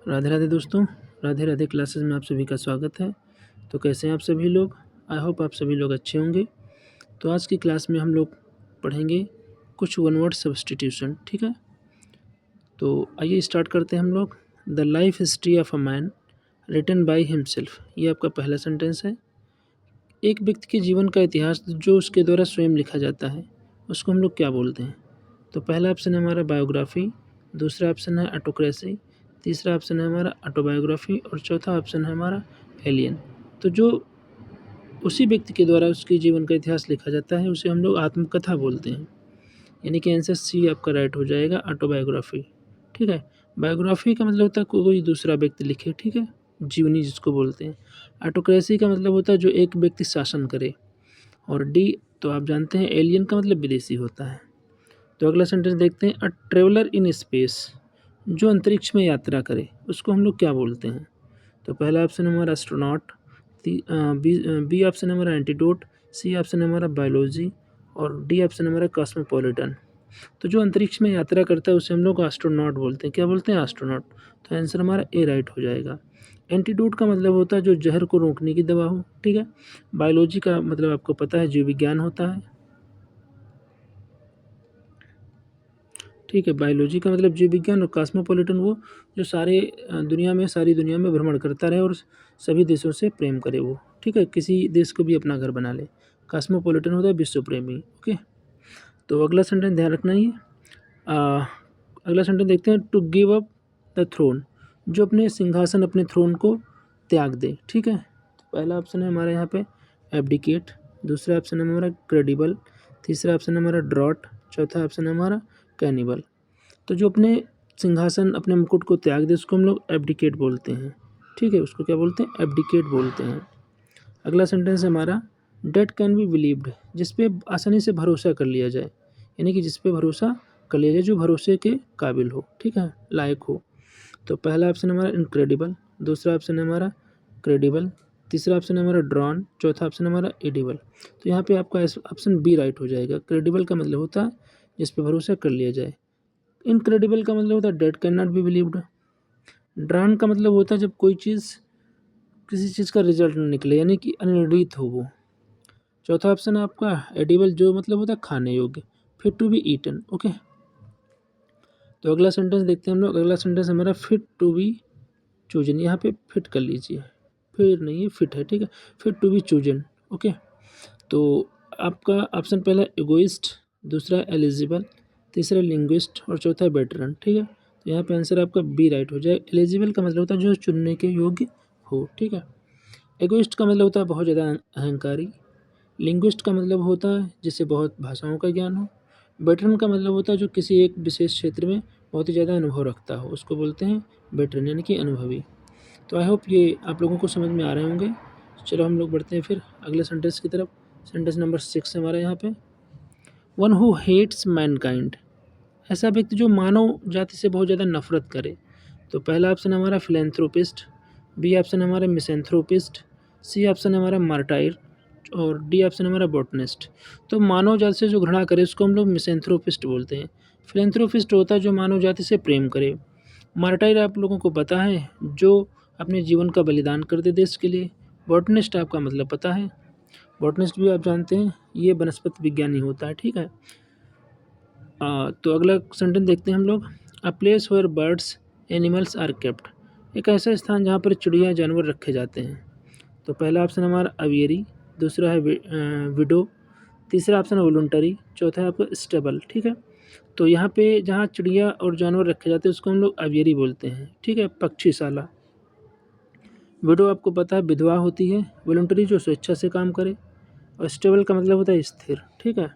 राधे राधे दोस्तों, राधे राधे क्लासेस में आप सभी का स्वागत है। तो कैसे हैं आप सभी लोग? आई होप आप सभी लोग अच्छे होंगे। तो आज की क्लास में हम लोग पढ़ेंगे कुछ वन वर्ड सब्स्टिट्यूशन, ठीक है। तो आइए स्टार्ट करते हैं हम लोग। The life history of a man written by himself, ये आपका पहला सेंटेंस है। एक व्यक्ति के जीवन का इतिहास जो उसके द्वारा स्वयं लिखा जाता है उसको हम लोग क्या बोलते हैं? तो पहला ऑप्शन है हमारा बायोग्राफी, दूसरा ऑप्शन है ऑटोक्रेसी, तीसरा ऑप्शन है हमारा ऑटोबायोग्राफी और चौथा ऑप्शन है हमारा एलियन। तो जो उसी व्यक्ति के द्वारा उसके जीवन का इतिहास लिखा जाता है उसे हम लोग आत्मकथा बोलते हैं। यानी कि आंसर सी आपका राइट हो जाएगा, ऑटोबायोग्राफी। ठीक है। बायोग्राफी का मतलब होता है कोई दूसरा व्यक्ति लिखे, ठीक है, जीवनी जिसको बोलते हैं। ऑटोक्रेसी का मतलब होता है जो एक व्यक्ति शासन करे। और डी तो आप जानते हैं एलियन का मतलब विदेशी होता है। तो अगला सेंटेंस देखते हैं। अ ट्रेवलर इन स्पेस, जो अंतरिक्ष में यात्रा करे उसको हम लोग क्या बोलते हैं? तो पहला ऑप्शन है हमारा एस्ट्रोनॉट, बी ऑप्शन है हमारा एंटीडोट, सी ऑप्शन है हमारा बायोलॉजी और डी ऑप्शन है हमारा कॉस्मोपॉलिटन। तो जो अंतरिक्ष में यात्रा करता है उसे हम लोग एस्ट्रोनॉट बोलते हैं। क्या बोलते हैं? एस्ट्रोनॉट। तो आंसर हमारा ए राइट हो जाएगा। एंटीडोट का मतलब होता है जो जहर को रोकने की दवा हो, ठीक है। बायोलॉजी का मतलब आपको पता है जीव विज्ञान होता है, ठीक है। बायोलॉजी का मतलब जीव विज्ञान और कॉस्मोपॉलिटन वो जो सारी दुनिया में भ्रमण करता रहे और सभी देशों से प्रेम करे वो, ठीक है, किसी देश को भी अपना घर बना ले। कॉस्मोपॉलिटन होता है विश्व प्रेमी। ओके। तो अगला सेंटेंस ध्यान रखना ही है। अगला सेंटेंस देखते हैं। To give up the throne, जो अपने सिंहासन अपने थ्रोन को त्याग दे, ठीक है। तो पहला ऑप्शन है हमारे यहाँ पे एब्डिकेट, दूसरा ऑप्शन है हमारा क्रेडिबल, तीसरा ऑप्शन है हमारा ड्रॉट, चौथा ऑप्शन है हमारा कैनिबल। तो जो अपने सिंहासन अपने मुकुट को त्याग दे उसको हम लोग एब्डिकेट बोलते हैं, ठीक है। उसको क्या बोलते हैं? एब्डिकेट बोलते हैं। अगला सेंटेंस है हमारा डेट कैन बी बिलीव्ड, जिस पे आसानी से भरोसा कर लिया जाए। यानी कि जिस पे भरोसा कर लिया जाए जो भरोसे के काबिल हो, ठीक है, लायक हो। तो पहला ऑप्शन है हमारा इनक्रेडिबल, दूसरा ऑप्शन है हमारा क्रेडिबल, तीसरा ऑप्शन है हमारा ड्रॉन, चौथा ऑप्शन है हमारा एडिबल। तो यहाँ पे आपका ऑप्शन बी राइट हो जाएगा। क्रेडिबल का मतलब होता है जिस पे भरोसा कर लिया जाए। इनक्रेडिबल का मतलब होता है date can not B believed. Drawn का मतलब होता है जब कोई चीज़ किसी चीज़ का रिजल्ट न निकले, यानी कि अनिर्णित हो वो। चौथा ऑप्शन है आपका एडिबल, जो मतलब होता है खाने योग्य, fit to be eaten. Okay. तो अगला सेंटेंस देखते हैं हम लोग। अगला सेंटेंस हमारा फिट टू बी चूजन, यहाँ पे फिट कर लीजिए, फिर नहीं है फिट है, ठीक है, fit to be chosen. Okay. तो आपका ऑप्शन पहला एगोइस्ट, दूसरा एलिजिबल, तीसरा लिंग्विस्ट और चौथा वेटरन, ठीक है। तो यहाँ पे आंसर आपका बी राइट हो जाए। एलिजिबल का मतलब होता है जो चुनने के योग्य हो, ठीक है। एगोइस्ट का मतलब होता है बहुत ज़्यादा अहंकारी। लिंग्विस्ट का मतलब होता है जिसे बहुत भाषाओं का ज्ञान हो। वेटरन का मतलब होता है जो किसी एक विशेष क्षेत्र में बहुत ही ज़्यादा अनुभव रखता हो, उसको बोलते हैं वेटरन, यानी कि अनुभवी। तो आई होप ये आप लोगों को समझ में आ रहे होंगे। चलो हम लोग बढ़ते हैं फिर अगले सेंटेंस की तरफ। सेंटेंस नंबर 6 है हमारा यहाँ पे। वन हु हेट्स मैनकाइंड, ऐसा व्यक्ति जो मानव जाति से बहुत ज़्यादा नफरत करे। तो पहला ऑप्शन है हमारा फिलेंथ्रोपिस्ट, बी ऑप्शन है हमारा मिसेंथ्रोपिस्ट, सी ऑप्शन है हमारा मार्टायर और डी ऑप्शन है हमारा बॉटनिस्ट। तो मानव जाति से जो घृणा करे उसको हम लोग मिसेंथ्रोपिस्ट बोलते हैं। फिलेंथ्रोपिस्ट होता है जो मानव जाति से प्रेम करे। मार्टायर आप लोगों को पता है जो अपने जीवन का बलिदान कर दे देश के लिए। बॉटनिस्ट आपका मतलब पता है, बॉटनिस्ट भी आप जानते हैं ये वनस्पति विज्ञानी होता है, ठीक है। तो अगला सेंटेंस देखते हैं हम लोग। A place where birds animals are kept, एक ऐसा स्थान जहाँ पर चिड़िया जानवर रखे जाते हैं। तो पहला ऑप्शन हमारा अवियरी, दूसरा है विडो, तीसरा ऑप्शन है वॉलंटरी, चौथा है आपका स्टेबल, ठीक है। तो यहाँ पे जहाँ चिड़िया और जानवर रखे जाते हैं उसको हम लोग अवियरी बोलते हैं, ठीक है, पक्षीशाला। विडो आपको पता है विधवा होती है, वॉलंटरी जो स्वेच्छा से काम करे और स्टेबल का मतलब होता है स्थिर, ठीक है।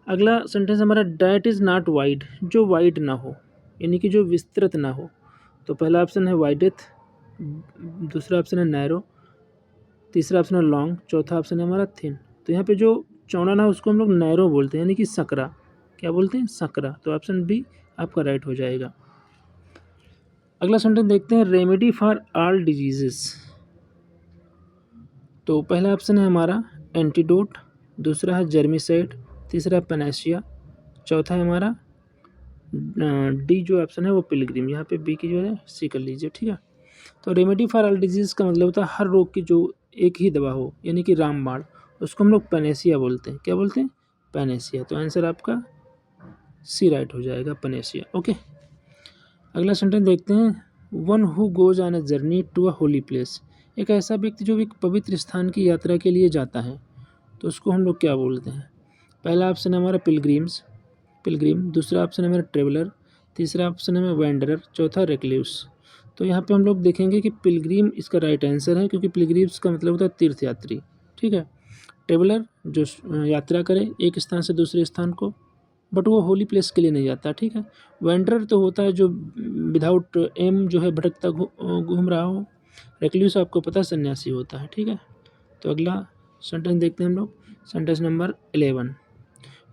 अगला सेंटेंस हमारा डैट इज़ नॉट वाइड, जो वाइड ना हो, यानी कि जो विस्तृत ना हो। तो पहला ऑप्शन है वाइडेथ, दूसरा ऑप्शन है नैरो, तीसरा ऑप्शन है लॉन्ग, चौथा ऑप्शन है हमारा थिन। तो यहाँ पे जो चौड़ा ना हो उसको हम लोग नैरो बोलते हैं, यानी कि सकरा। क्या बोलते हैं? सकरा। तो ऑप्शन बी आपका राइट हो जाएगा। अगला सेंटेंस देखते हैं। रेमेडी फॉर ऑल डिजीजेस, तो पहला ऑप्शन है हमारा एंटीडोट, दूसरा है जर्मिसाइड, तीसरा पेनेशिया, चौथा है हमारा डी जो ऑप्शन है वो पिलग्रिम, यहाँ पे बी की जो है सी कर लीजिए, ठीक है। तो रेमेडी फॉर ऑल डिजीज़ का मतलब होता है हर रोग की जो एक ही दवा हो, यानी कि रामबाण, उसको हम लोग पैनेसिया बोलते हैं। क्या बोलते हैं? पैनेसिया। तो आंसर आपका सी राइट हो जाएगा, पैनेसिया। ओके, अगला सेंटेंस देखते हैं। One who goes on a journey to a holy place, एक ऐसा व्यक्ति जो एक पवित्र स्थान की यात्रा के लिए जाता है, तो उसको हम लोग क्या बोलते हैं? पहला ऑप्शन है हमारा पिलग्रिम, दूसरा ऑप्शन है हमारा ट्रेवलर, तीसरा ऑप्शन है हमारा वेंडरर, चौथा रेक्ल्यूस। तो यहाँ पे हम लोग देखेंगे कि पिलग्रिम इसका राइट आंसर है, क्योंकि पिलग्रिम्स का मतलब होता है तीर्थयात्री, ठीक है। ट्रेवलर जो यात्रा करे एक स्थान से दूसरे स्थान को, बट वो होली प्लेस के लिए नहीं जाता, ठीक है। वेंडरर तो होता है जो विदाउट एम जो है भटकता घूम रहा हो। रेक्ल्यूस आपको पता है सन्यासी होता है, ठीक है। तो अगला सेंटेंस देखते हैं हम लोग, सेंटेंस नंबर 11।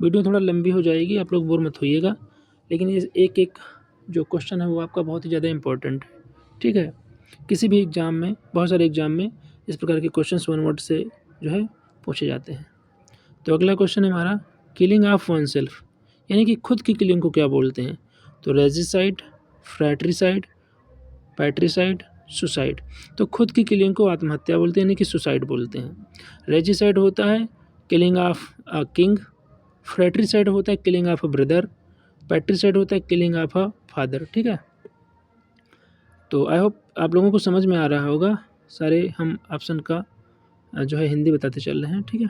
वीडियो थोड़ा लंबी हो जाएगी, आप लोग बोर मत होइएगा, लेकिन ये एक एक जो क्वेश्चन है वो आपका बहुत ही ज़्यादा इंपॉर्टेंट है, ठीक है। किसी भी एग्ज़ाम में, बहुत सारे एग्ज़ाम में इस प्रकार के क्वेश्चन वन वर्ड से जो है पूछे जाते हैं। तो अगला क्वेश्चन है हमारा, किलिंग ऑफ वन सेल्फ, यानी कि खुद की किलिंग को क्या बोलते हैं? तो रेजिसाइड, फ्रैट्रिसाइड, पैट्रिसाइड, सुसाइड। तो खुद की किलिंग को आत्महत्या बोलते हैं, यानी कि सुसाइड बोलते हैं। रेजिसाइड होता है किलिंग ऑफ अ किंग, फ्रैट्रिसाइड होता है किलिंग ऑफ अ ब्रदर, पैट्रिसाइड होता है किलिंग ऑफ अ फादर, ठीक है। तो आई होप आप लोगों को समझ में आ रहा होगा, सारे हम ऑप्शन का जो है हिंदी बताते चल रहे हैं, ठीक है।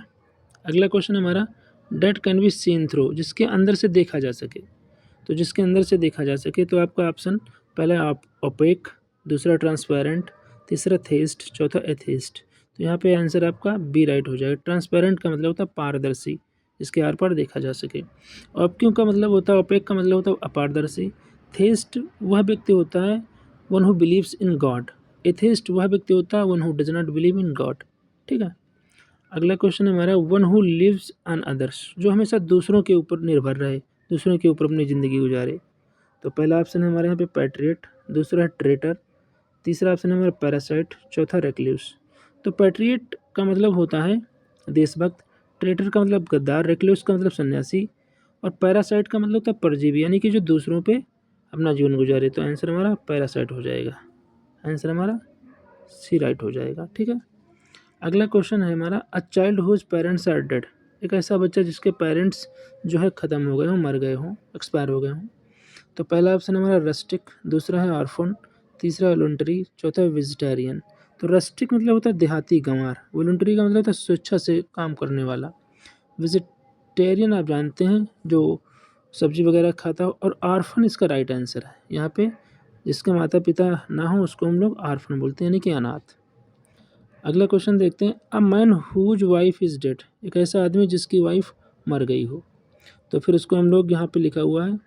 अगला क्वेश्चन हमारा, date can be seen through, जिसके अंदर से देखा जा सके। तो जिसके अंदर से देखा जा सके, तो आपका ऑप्शन पहला ओपेक, दूसरा ट्रांसपेरेंट, तीसरा थेस्ट, चौथा एथेस्ट। तो यहाँ पे आंसर आपका बी राइट हो जाएगा। ट्रांसपेरेंट का मतलब होता है पारदर्शी, जिसके आर पार देखा जा सके। ऑप्क्यू का मतलब होता है, ओपेक का मतलब होता है अपारदर्शी। थेस्ट वह व्यक्ति होता है one who believes in God. Atheist वह व्यक्ति होता है one who does not believe in God, ठीक है। अगला क्वेश्चन है हमारा, one who lives on others, जो हमेशा दूसरों के ऊपर निर्भर रहे, दूसरों के ऊपर अपनी ज़िंदगी गुजारे। तो पहला ऑप्शन है हमारे यहाँ पे पैट्रियट, दूसरा है ट्रेटर, तीसरा ऑप्शन है हमारा पैरासाइट, चौथा रेक्ल्यूस। तो पैट्रियट का मतलब होता है देशभक्त, ट्रेटर का मतलब गद्दार, रेक्ल्यूस का मतलब सन्यासी, और पैरासाइट का मतलब होता है परजीवी, यानी कि जो दूसरों पे अपना जीवन गुजारे। तो आंसर हमारा पैरासाइट हो जाएगा, आंसर हमारा सी राइट हो जाएगा, ठीक है। अगला क्वेश्चन है हमारा, a child whose parents are dead, एक ऐसा बच्चा जिसके पेरेंट्स जो है ख़त्म हो गए हों, मर गए हों, एक्सपायर हो गए हों। तो पहला ऑप्शन हमारा रस्टिक, दूसरा है ऑर्फन, तीसरा वॉलंटरी, चौथा है वेजिटेरियन। तो रस्टिक मतलब होता है देहाती गंवार, वॉलंटरी का मतलब होता है स्वेच्छा से काम करने वाला, वेजिटेरियन आप जानते हैं जो सब्जी वगैरह खाता हो, और ऑर्फन इसका राइट आंसर है। यहाँ पे जिसके माता पिता ना हो उसको हम लोग ऑर्फन बोलते हैं, यानी कि अनाथ। अगला क्वेश्चन देखते हैं, a man whose wife is dead, एक ऐसा आदमी जिसकी वाइफ मर गई हो। तो फिर उसको हम लोग यहाँ पे लिखा हुआ है,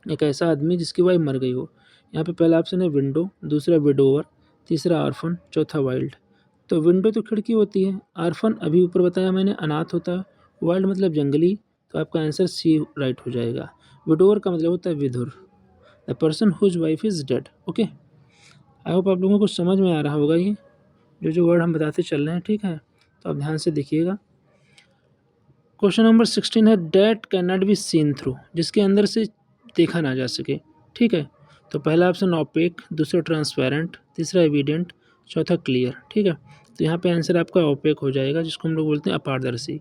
एक ऐसा आदमी जिसकी वाइफ मर गई हो। यहाँ पे पहला ऑप्शन है विंडो, दूसरा विडोवर, तीसरा ऑर्फन, चौथा वाइल्ड। तो विंडो तो खिड़की होती है, ऑर्फन अभी ऊपर बताया मैंने अनाथ होता है, वाइल्ड मतलब जंगली। तो आपका आंसर सी राइट हो जाएगा। विडोवर का मतलब होता है विधुर, the person whose wife is dead. Okay, I hope आप लोगों को समझ में आ रहा होगा ये जो वर्ड हम बताते चल रहे हैं, ठीक है। तो आप ध्यान से देखिएगा। क्वेश्चन नंबर 16 है, date can not be seen through, जिसके अंदर से देखा ना जा सके, ठीक है। तो पहला ऑप्शन ओपेक, दूसरा ट्रांसपेरेंट, तीसरा एविडेंट, चौथा क्लियर, ठीक है। तो यहाँ पे आंसर आपका ओपेक हो जाएगा, जिसको हम लोग बोलते हैं अपारदर्शी।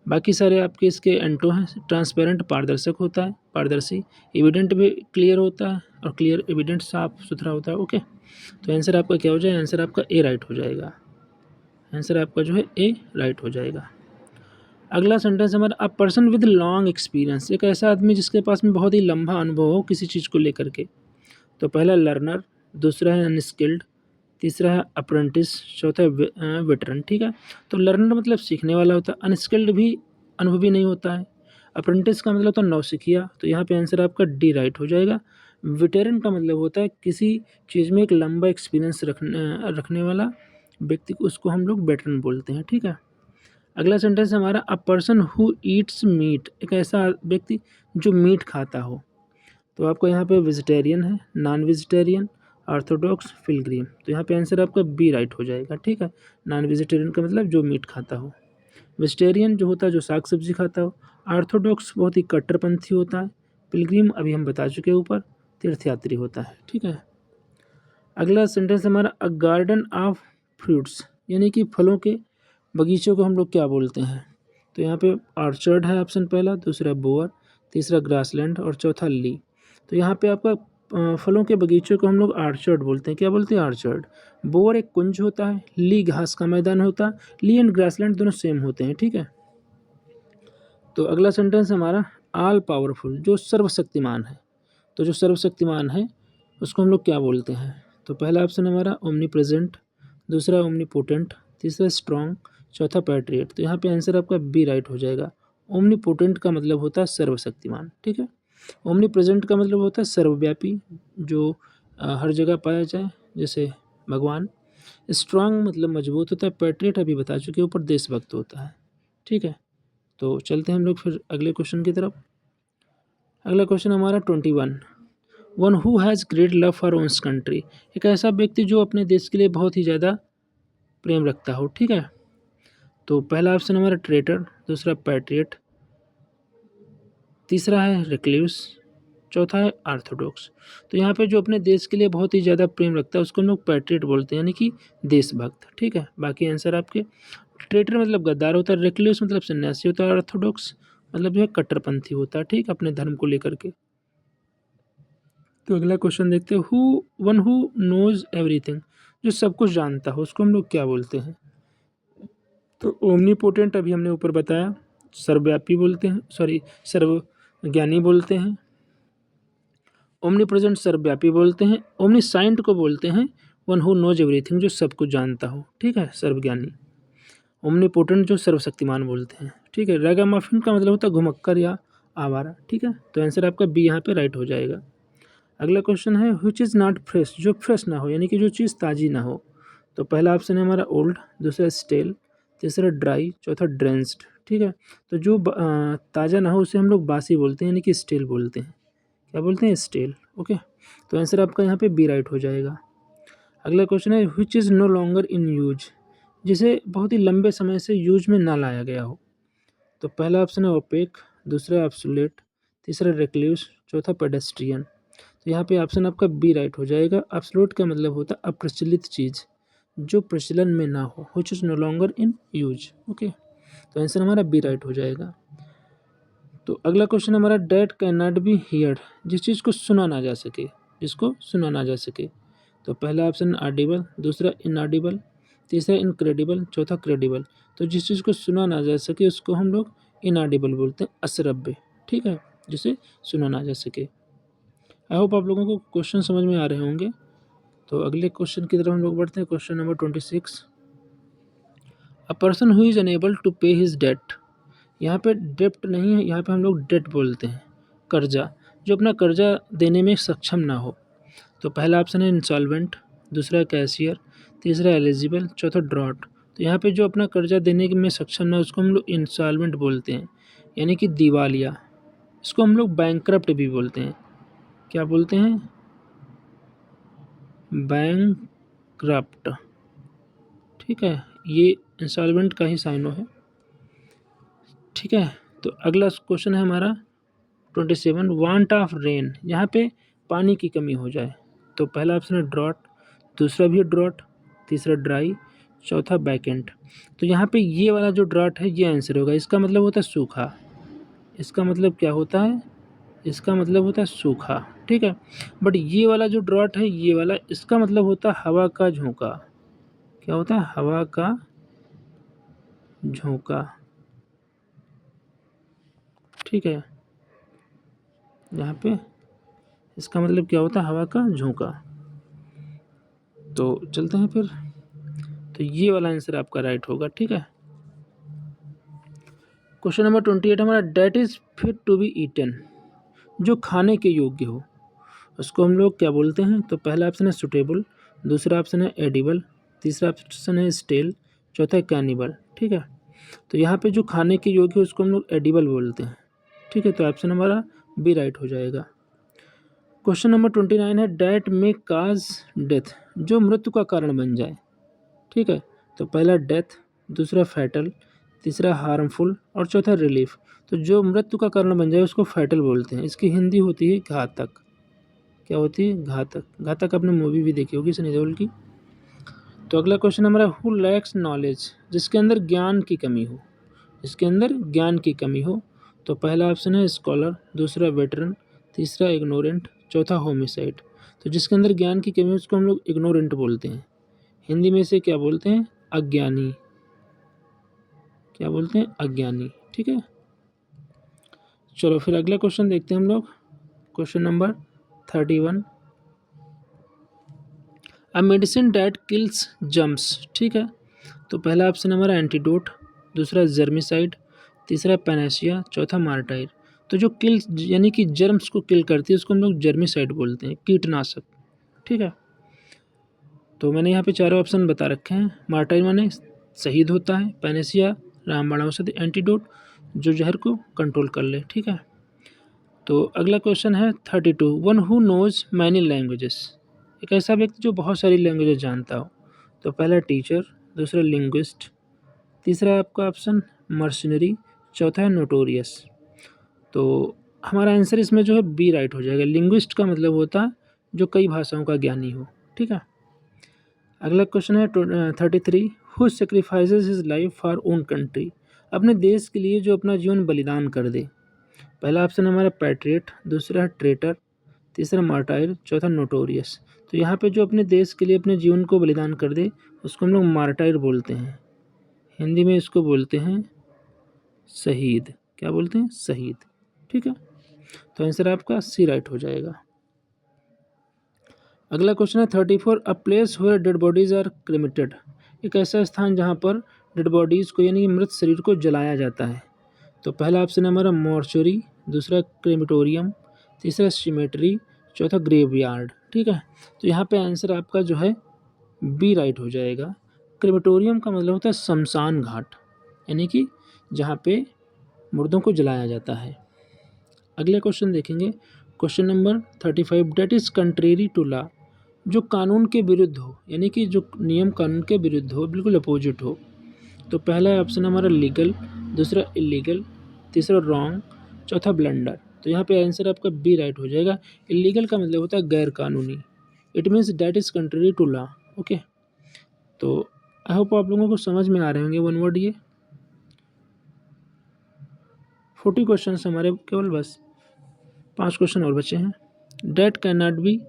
बाकी सारे आपके इसके एंटो हैं, ट्रांसपेरेंट पारदर्शक होता है, पारदर्शी, एविडेंट भी क्लियर होता है, और क्लियर एविडेंट साफ सुथरा होता है। ओके, तो आंसर आपका क्या हो जाएगा? आंसर आपका ए राइट हो जाएगा, आंसर आपका जो है ए राइट हो जाएगा। अगला सेंटेंस हमारा, a person with long experience, एक ऐसा आदमी जिसके पास में बहुत ही लंबा अनुभव हो किसी चीज़ को लेकर के। तो पहला लर्नर, दूसरा है अनस्किल्ड, तीसरा है अप्रेंटिस, चौथा है वेटरन, ठीक है। तो लर्नर मतलब सीखने वाला होता है, अनस्किल्ड भी अनुभवी नहीं होता है, अप्रेंटिस का मतलब होता है नौसिखिया। तो यहाँ पे आंसर आपका डी राइट हो जाएगा। वेटरन का मतलब होता है किसी चीज़ में एक लंबा एक्सपीरियंस रखने वाला व्यक्ति को, उसको हम लोग वेटरन बोलते हैं, ठीक है। अगला सेंटेंस हमारा, a person who eats meat, एक ऐसा व्यक्ति जो मीट खाता हो। तो आपको यहाँ पे वेजिटेरियन है, नॉन वेजिटेरियन, ऑर्थोडॉक्स, पिलग्रिम। तो यहाँ पे आंसर आपका बी राइट हो जाएगा, ठीक है। नॉन वेजिटेरियन का मतलब जो मीट खाता हो, वेजिटेरियन जो होता है जो साग सब्जी खाता हो, ऑर्थोडॉक्स बहुत ही कट्टरपंथी होता है, पिलग्रिम अभी हम बता चुके हैं ऊपर, तीर्थयात्री होता है। ठीक है, अगला सेंटेंस हमारा अ गार्डन ऑफ फ्रूट्स, यानी कि फलों के बगीचों को हम लोग क्या बोलते हैं? तो यहाँ पे ऑर्चर्ड है ऑप्शन पहला, दूसरा बोअर, तीसरा ग्रासलैंड और चौथा ली। तो यहाँ पे आपका फलों के बगीचों को हम लोग ऑर्चर्ड बोलते हैं। क्या बोलते हैं? ऑर्चर्ड। बोअर एक कुंज होता है, ली घास का मैदान होता है, ली एंड ग्रासलैंड दोनों सेम होते हैं। ठीक है, तो अगला सेंटेंस हमारा ऑल पावरफुल, जो सर्वशक्तिमान है। तो जो सर्वशक्तिमान है उसको हम लोग क्या बोलते हैं? तो पहला ऑप्शन हमारा ओमनी प्रेजेंट, दूसरा ओमनी पोटेंट, तीसरा स्ट्रॉन्ग, चौथा पैट्रियट। तो यहाँ पे आंसर आपका बी राइट हो जाएगा। ओमनी पोटेंट का मतलब होता है सर्वशक्तिमान। ठीक है, ओमनी प्रेजेंट का मतलब होता है सर्वव्यापी, जो हर जगह पाया जाए, जैसे भगवान। स्ट्रॉन्ग मतलब मजबूत होता है, पैट्रियट अभी बता चुके ऊपर देशभक्त होता है। ठीक है, तो चलते हैं हम लोग फिर अगले क्वेश्चन की तरफ। अगला क्वेश्चन हमारा 21, one who has great love for one's country, एक ऐसा व्यक्ति जो अपने देश के लिए बहुत ही ज़्यादा प्रेम रखता हो। ठीक है, तो पहला ऑप्शन हमारा ट्रेटर, दूसरा पैट्रियट, तीसरा है रिक्ल्यूस, चौथा है ऑर्थोडॉक्स। तो यहाँ पे जो अपने देश के लिए बहुत ही ज़्यादा प्रेम रखता है उसको हम लोग पैट्रियट बोलते हैं, यानी कि देशभक्त। ठीक है, बाकी आंसर आपके, ट्रेटर मतलब गद्दार होता है, रिक्ल्यूस मतलब सन्यासी होता है, ऑर्थोडॉक्स मतलब जो है कट्टरपंथी होता है। ठीक, अपने धर्म को लेकर के। तो अगला क्वेश्चन देखते हैं, वन हु नोज एवरीथिंग, जो सब कुछ जानता हो उसको हम लोग क्या बोलते हैं? तो ओमनीपोटेंट अभी हमने ऊपर बताया, सर्वव्यापी बोलते हैं, सॉरी सर्वज्ञानी बोलते हैं। ओमनी प्रेजेंट सर्वव्यापी बोलते हैं। ओमनीसाइंट को बोलते हैं वन हु नोज एवरीथिंग, जो सब कुछ जानता हो। ठीक है, सर्वज्ञानी। ओमनीपोटेंट जो सर्वशक्तिमान बोलते हैं। ठीक है, रैगामाफिन का मतलब होता है घुमक्कर या आवारा। ठीक है, तो आंसर आपका बी यहाँ पे राइट हो जाएगा। अगला क्वेश्चन है व्हिच इज़ नॉट फ्रेश, जो फ्रेश ना हो, यानी कि जो चीज़ ताज़ी ना हो। तो पहला ऑप्शन है हमारा ओल्ड, दूसरा स्टेल, तीसरा ड्राई, चौथा ड्रेंस्ड। ठीक है, तो जो ताज़ा ना हो उसे हम लोग बासी बोलते हैं, यानी कि स्टेल बोलते हैं। क्या बोलते हैं? स्टेल। ओके, तो आंसर आपका यहाँ पे बी राइट हो जाएगा। अगला क्वेश्चन है which is no longer in use, जिसे बहुत ही लंबे समय से यूज में ना लाया गया हो। तो पहला ऑप्शन है ओपेक, दूसरा ऑब्सोलेट, तीसरा रिक्ल्यूस, चौथा पेडेस्ट्रियन। तो यहाँ पे ऑप्शन आपका बी राइट हो जाएगा। ऑब्सोलेट का मतलब होता है अप्रचलित चीज़, जो प्रचलन में ना हो, which is no longer in use. Okay, तो आंसर हमारा बी राइट हो जाएगा। तो अगला क्वेश्चन हमारा that can not be heard, जिस चीज़ को सुना ना जा सके, जिसको सुना ना जा सके। तो पहला ऑप्शन ऑडिबल, दूसरा इनऑडिबल, तीसरा इनक्रेडिबल, चौथा क्रेडिबल। तो जिस चीज़ को सुना ना जा सके उसको हम लोग इनऑडिबल बोलते हैं, अश्रव्य। ठीक है, जिसे सुना ना जा सके। आई होप आप लोगों को क्वेश्चन समझ में आ रहे होंगे। तो अगले क्वेश्चन की तरफ हम लोग बढ़ते हैं। Question number 26, a person who is unable to pay his debt, यहाँ पे डेप्ट नहीं है, यहाँ पे हम लोग डेट बोलते हैं, कर्जा, जो अपना कर्जा देने में सक्षम ना हो। तो पहला ऑप्शन है इंसॉल्वेंट, दूसरा कैशियर, तीसरा एलिजिबल, चौथा ड्रॉट। तो यहाँ पे जो अपना कर्जा देने में सक्षम ना हो उसको हम लोग इंसॉल्वेंट बोलते हैं, यानी कि दिवालिया। इसको हम लोग बैंकक्रप्ट भी बोलते हैं। क्या बोलते हैं? बैंकक्रप्ट। ठीक है, ये इंसॉल्वेंट का ही साइनो है। ठीक है, तो अगला क्वेश्चन है हमारा 27, वांट ऑफ रेन, यहाँ पे पानी की कमी हो जाए। तो पहला ऑप्शन है ड्रॉट, दूसरा भी ड्रॉट, तीसरा ड्राई, चौथा बैकेंट। तो यहाँ पे ये वाला जो ड्रॉट है ये आंसर होगा। इसका मतलब होता है सूखा। इसका मतलब क्या होता है? इसका मतलब होता है सूखा। ठीक है, बट ये वाला जो ड्रॉट है ये वाला, इसका मतलब होता है हवा का झोंका। क्या होता है? हवा का झोंका। ठीक है, यहाँ पे इसका मतलब क्या होता है? हवा का झोंका। तो चलते हैं फिर, तो ये वाला आंसर आपका राइट होगा। ठीक है, क्वेश्चन नंबर 28 हमारा that is fit to be eaten, जो खाने के योग्य हो उसको हम लोग क्या बोलते हैं? तो पहला ऑप्शन है सुटेबल, दूसरा ऑप्शन है एडिबल, तीसरा ऑप्शन है स्टेल, चौथा है कैनिबल। ठीक है, तो यहाँ पे जो खाने के योग्य है उसको हम लोग एडिबल बोलते हैं। ठीक है, तो ऑप्शन हमारा बी राइट हो जाएगा। क्वेश्चन नंबर 29 है डैट में काज डेथ, जो मृत्यु का कारण बन जाए। ठीक है, तो पहला डेथ, दूसरा फैटल, तीसरा हार्मफुल और चौथा रिलीफ। तो जो मृत्यु का कारण बन जाए उसको फैटल बोलते हैं। इसकी हिंदी होती है घातक। क्या होती है? घातक। घातक आपने मूवी भी देखी होगी सनी देओल की। तो अगला क्वेश्चन हमारा, हु लैक्स नॉलेज, जिसके अंदर ज्ञान की कमी हो। जिसके अंदर ज्ञान की कमी हो। तो पहला ऑप्शन है स्कॉलर, दूसरा वेटरन, तीसरा इग्नोरेंट, चौथा होमिसाइड। तो जिसके अंदर ज्ञान की कमी हो उसको हम लोग इग्नोरेंट बोलते हैं। हिंदी में इसे क्या बोलते हैं? अज्ञानी। क्या बोलते हैं? अज्ञानी। ठीक है, चलो फिर अगला क्वेश्चन देखते हैं हम लोग। Question number 31, a medicine that kills germs. ठीक है, तो पहला ऑप्शन हमारा एंटीडोट, दूसरा जर्मिसाइड, तीसरा पैनासिया, चौथा मार्टाइर। तो जो किल यानी कि जर्म्स को किल करती है उसको हम लोग जर्मिसाइड बोलते हैं, कीटनाशक। ठीक है, तो मैंने यहाँ पे चारों ऑप्शन बता रखे हैं। मार्टाइर माने शहीद होता है, पैनासिया रामबाण औषधि, एंटीडोट जो जहर को कंट्रोल कर ले। ठीक है, तो अगला क्वेश्चन है 32, one who knows many languages. एक ऐसा व्यक्ति जो बहुत सारी लैंग्वेजेस जानता हो। तो पहला टीचर, दूसरा लिंग्विस्ट, तीसरा आपका ऑप्शन मर्सनरी, चौथा है नोटोरियस। तो हमारा आंसर इसमें जो है बी राइट हो जाएगा। लिंग्विस्ट का मतलब होता है जो कई भाषाओं का ज्ञानी हो। ठीक है, अगला क्वेश्चन है 33, who sacrifices his life for own country. अपने देश के लिए जो अपना जीवन बलिदान कर दे। पहला ऑप्शन हमारा पैट्रियट, दूसरा ट्रेटर, तीसरा मार्टायर, चौथा नोटोरियस। तो यहाँ पे जो अपने देश के लिए अपने जीवन को बलिदान कर दे उसको हम लोग मार्टायर बोलते हैं। हिंदी में इसको बोलते हैं शहीद। क्या बोलते हैं? शहीद। ठीक है, तो आंसर आपका सी राइट हो जाएगा। अगला क्वेश्चन है 34, a place where dead bodies are cremated. एक ऐसा स्थान जहाँ पर डेड बॉडीज को यानी मृत शरीर को जलाया जाता है। तो पहला ऑप्शन है हमारा मॉर्चरी, दूसरा क्रेमिटोरियम, तीसरा सीमेट्री, चौथा ग्रेवयार्ड। ठीक है, तो यहाँ पे आंसर आपका जो है बी राइट हो जाएगा। क्रेमिटोरियम का मतलब होता है शमशान घाट, यानी कि जहाँ पे मुर्दों को जलाया जाता है। अगले क्वेश्चन देखेंगे, question number 35, that is contrary to law. जो कानून के विरुद्ध हो, यानी कि जो नियम कानून के विरुद्ध हो, बिल्कुल अपोजिट हो। तो पहला ऑप्शन हमारा लीगल, दूसरा इलीगल, तीसरा रॉन्ग, चौथा ब्लंडर। तो यहाँ पे आंसर आपका बी राइट हो जाएगा। इलीगल का मतलब होता है गैर कानूनी। It means that is contrary to law. Okay, तो आई होप आप लोगों को समझ में आ रहे होंगे वन वर्ड ये। 40 क्वेश्चन हमारे केवल, बस 5 क्वेश्चन और बचे हैं। That can not be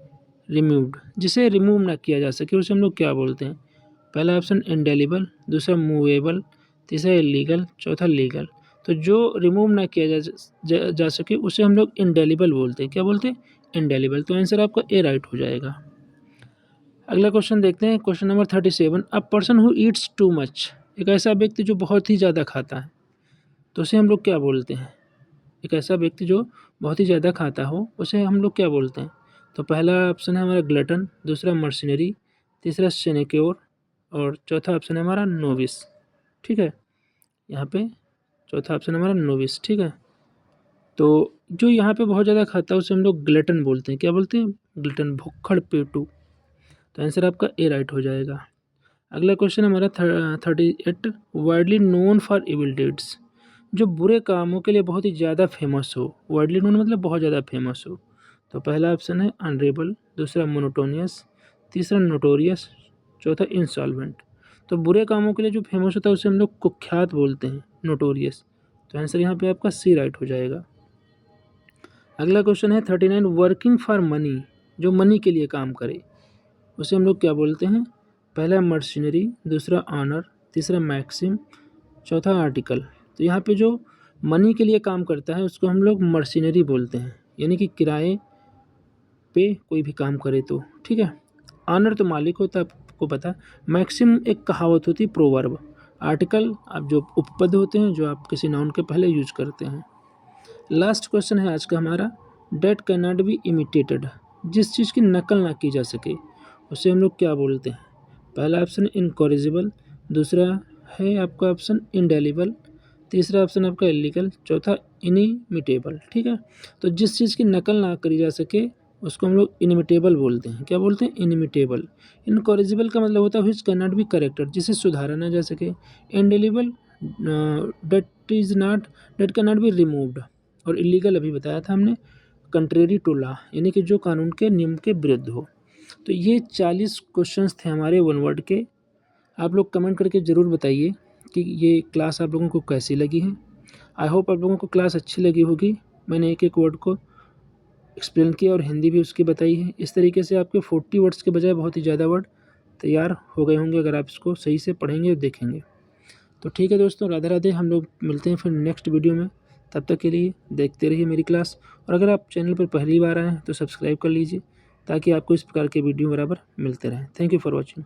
removed, जिसे रिमूव ना किया जा सके उसे हम लोग क्या बोलते हैं? पहला ऑप्शन इंडेलिबल, दूसरा मूवेबल, तीसरा इलीगल, चौथा लीगल। तो जो रिमूव ना किया जा सके उसे हम लोग इंडेलिबल बोलते हैं। क्या बोलते हैं? इंडेलिबल। तो आंसर आपका ए राइट हो जाएगा। अगला क्वेश्चन देखते हैं, question number 37, a person who Yeats too much. एक ऐसा व्यक्ति जो बहुत ही ज़्यादा खाता है, तो उसे हम लोग क्या बोलते हैं? एक ऐसा व्यक्ति जो बहुत ही ज़्यादा खाता हो उसे हम लोग क्या बोलते हैं? तो पहला ऑप्शन है हमारा ग्लटन, दूसरा मर्सिनरी, तीसरा सेनेक्योर और चौथा ऑप्शन है हमारा नोविस। ठीक है, यहाँ पे चौथा ऑप्शन हमारा नोविस। ठीक है, तो जो यहाँ पे बहुत ज़्यादा खाता है उसे हम लोग ग्लटन बोलते हैं। क्या बोलते हैं? ग्लटन, भुक्खड़ पेटू। तो आंसर आपका ए राइट हो जाएगा। अगला क्वेश्चन हमारा 38, widely known for evil deeds. जो बुरे कामों के लिए बहुत ही ज़्यादा फेमस हो। वाइडली नोन मतलब बहुत ज़्यादा फेमस हो। तो पहला ऑप्शन है अनरेबल, दूसरा मोनोटोनियस, तीसरा नोटोरियस, चौथा इंसॉल्वेंट। तो बुरे कामों के लिए जो फेमस होता है उसे हम लोग कुख्यात बोलते हैं, नोटोरियस। तो आंसर यहाँ पे आपका सी राइट हो जाएगा। अगला क्वेश्चन है 39, वर्किंग फॉर मनी। जो मनी के लिए काम करे उसे हम लोग क्या बोलते हैं? पहला मर्सिनरी, दूसरा ऑनर, तीसरा मैक्सिम, चौथा आर्टिकल। तो यहाँ पे जो मनी के लिए काम करता है उसको हम लोग मर्सिनरी बोलते हैं, यानी कि किराए पे कोई भी काम करे तो। ठीक है, ऑनर तो मालिक होता है, आपको पता है। मैक्सिम एक कहावत होती है, प्रोवर्ब। आर्टिकल आप जो उपपद होते हैं जो आप किसी नाउन के पहले यूज करते हैं। लास्ट क्वेश्चन है आज का हमारा, date can not B imitated. जिस चीज़ की नकल ना की जा सके उसे हम लोग क्या बोलते हैं? पहला ऑप्शन इनकॉरिजिबल, दूसरा है आपका ऑप्शन इंडेलिबल, तीसरा ऑप्शन आपका इलीगल, चौथा इनिमिटेबल। ठीक है, तो जिस चीज़ की नकल ना करी जा सके उसको हम लोग इनिमिटेबल बोलते हैं। क्या बोलते हैं? इनिमिटेबल। इनकॉरिजिबल का मतलब होता है which can not be corrected, जिसे सुधारा ना जा सके। Indelible date can not be removed, और इलीगल अभी बताया था हमने, कंट्रेरी टू लॉ यानी कि जो कानून के नियम के विरुद्ध हो। तो ये 40 क्वेश्चंस थे हमारे वन वर्ड के। आप लोग कमेंट करके ज़रूर बताइए कि ये क्लास आप लोगों को कैसी लगी है। आई होप आप लोगों को क्लास अच्छी लगी होगी। मैंने एक एक वर्ड को एक्सप्लेन किया और हिंदी भी उसकी बताई है। इस तरीके से आपके 40 वर्ड्स के बजाय बहुत ही ज़्यादा वर्ड तैयार हो गए होंगे अगर आप इसको सही से पढ़ेंगे और देखेंगे। तो ठीक है दोस्तों, राधे राधे। हम लोग मिलते हैं फिर नेक्स्ट वीडियो में। तब तक के लिए देखते रहिए मेरी क्लास, और अगर आप चैनल पर पहली बार आए हैं तो सब्सक्राइब कर लीजिए ताकि आपको इस प्रकार के वीडियो बराबर मिलते रहें। Thank you for watching.